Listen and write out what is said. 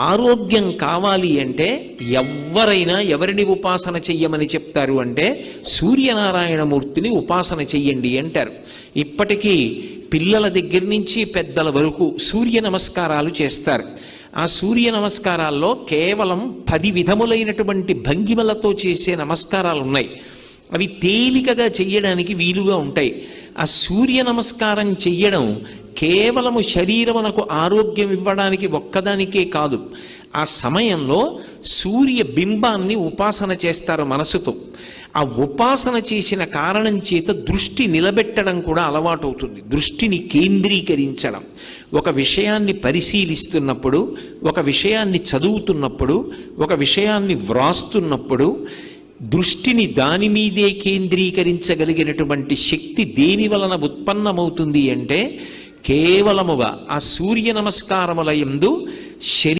ఆరోగ్యం కావాలి అంటే ఎవరైనా ఎవరిని ఉపాసన చెయ్యమని చెప్తారు అంటే సూర్యనారాయణమూర్తిని ఉపాసన చెయ్యండి అంటారు. ఇప్పటికీ పిల్లల దగ్గర నుంచి పెద్దల వరకు సూర్య నమస్కారాలు చేస్తారు. ఆ సూర్య నమస్కారాల్లో కేవలం 10 విధములైనటువంటి భంగిమలతో చేసే నమస్కారాలు ఉన్నాయి. అవి తేలికగా చెయ్యడానికి వీలుగా ఉంటాయి. ఆ సూర్య నమస్కారం చెయ్యడం కేవలము శరీరమునకు ఆరోగ్యం ఇవ్వడానికి ఒక్కదానికే కాదు, ఆ సమయంలో సూర్య బింబాన్ని ఉపాసన చేస్తారు మనసుతో. ఆ ఉపాసన చేసిన కారణం చేత దృష్టి నిలబెట్టడం కూడా అలవాటు అవుతుంది. దృష్టిని కేంద్రీకరించడం, ఒక విషయాన్ని పరిశీలిస్తున్నప్పుడు, ఒక విషయాన్ని చదువుతున్నప్పుడు, ఒక విషయాన్ని వ్రాస్తున్నప్పుడు దృష్టిని దాని మీదే కేంద్రీకరించగలిగినటువంటి శక్తి దేని వలన ఉత్పన్నమవుతుంది అంటే కేవలముగా ఆ సూర్య నమస్కారముల యందు